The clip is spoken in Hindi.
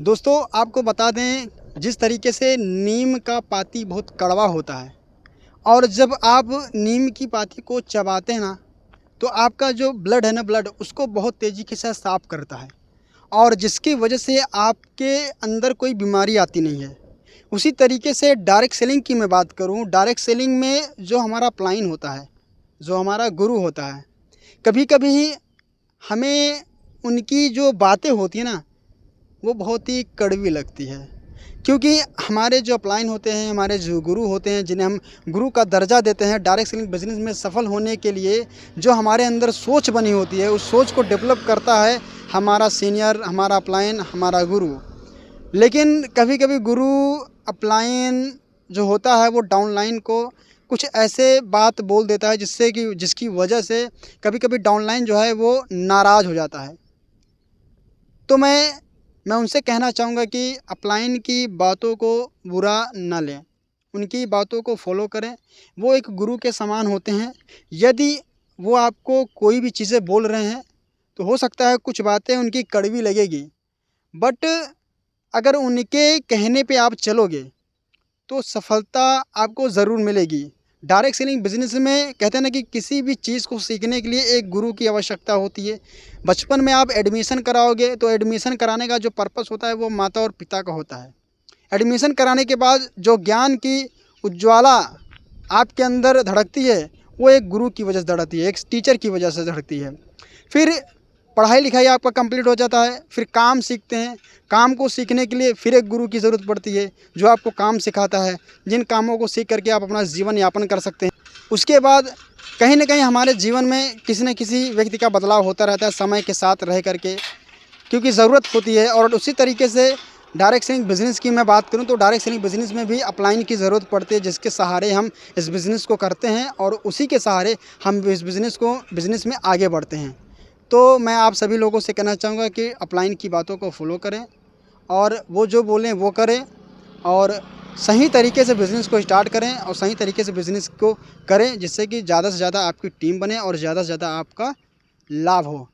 दोस्तों आपको बता दें, जिस तरीके से नीम का पाती बहुत कड़वा होता है और जब आप नीम की पाती को चबाते हैं ना, तो आपका जो ब्लड है ना, ब्लड उसको बहुत तेज़ी के साथ साफ़ करता है और जिसकी वजह से आपके अंदर कोई बीमारी आती नहीं है। उसी तरीके से डायरेक्ट सेलिंग की मैं बात करूं, डायरेक्ट सेलिंग में जो हमारा अपलाइन होता है, जो हमारा गुरु होता है, कभी कभी हमें उनकी जो बातें होती है ना, वो बहुत ही कड़वी लगती है। क्योंकि हमारे जो अपलाइन होते हैं, हमारे जो गुरु होते हैं, जिन्हें हम गुरु का दर्जा देते हैं, डायरेक्ट सेलिंग बिजनेस में सफल होने के लिए जो हमारे अंदर सोच बनी होती है, उस सोच को डेवलप करता है हमारा सीनियर, हमारा अपलाइन, हमारा गुरु। लेकिन कभी कभी गुरु अपलाइन जो होता है वो डाउनलाइन को कुछ ऐसे बात बोल देता है जिसकी वजह से कभी कभी डाउनलाइन जो है वो नाराज़ हो जाता है। तो मैं उनसे कहना चाहूँगा कि अपलाइन की बातों को बुरा ना लें, उनकी बातों को फॉलो करें। वो एक गुरु के समान होते हैं। यदि वो आपको कोई भी चीज़ें बोल रहे हैं तो हो सकता है कुछ बातें उनकी कड़वी लगेगी, बट अगर उनके कहने पे आप चलोगे तो सफलता आपको ज़रूर मिलेगी। डायरेक्ट सेलिंग बिजनेस में कहते हैं ना कि किसी भी चीज़ को सीखने के लिए एक गुरु की आवश्यकता होती है। बचपन में आप एडमिशन कराओगे तो एडमिशन कराने का जो पर्पस होता है वो माता और पिता का होता है। एडमिशन कराने के बाद जो ज्ञान की उज्ज्वला आपके अंदर धड़कती है वो एक गुरु की वजह से धड़कती है, एक टीचर की वजह से धड़कती है। फिर पढ़ाई लिखाई आपका कंप्लीट हो जाता है, फिर काम सीखते हैं। काम को सीखने के लिए फिर एक गुरु की ज़रूरत पड़ती है जो आपको काम सिखाता है, जिन कामों को सीख करके आप अपना जीवन यापन कर सकते हैं। उसके बाद कहीं ना कहीं हमारे जीवन में किसी न किसी व्यक्ति का बदलाव होता रहता है समय के साथ रह करके, क्योंकि ज़रूरत होती है। और उसी तरीके से डायरेक्ट सेलिंग बिज़नेस की मैं बात करूं तो डायरेक्ट सेलिंग बिज़नेस में भी अपलाइन की ज़रूरत पड़ती है, जिसके सहारे हम इस बिज़नेस को करते हैं और उसी के सहारे हम इस बिज़नेस में आगे बढ़ते हैं। तो मैं आप सभी लोगों से कहना चाहूँगा कि अपलाइन की बातों को फॉलो करें और वो जो बोलें वो करें और सही तरीके से बिज़नेस को स्टार्ट करें और सही तरीके से बिज़नेस को करें, जिससे कि ज़्यादा से ज़्यादा आपकी टीम बने और ज़्यादा से ज़्यादा आपका लाभ हो।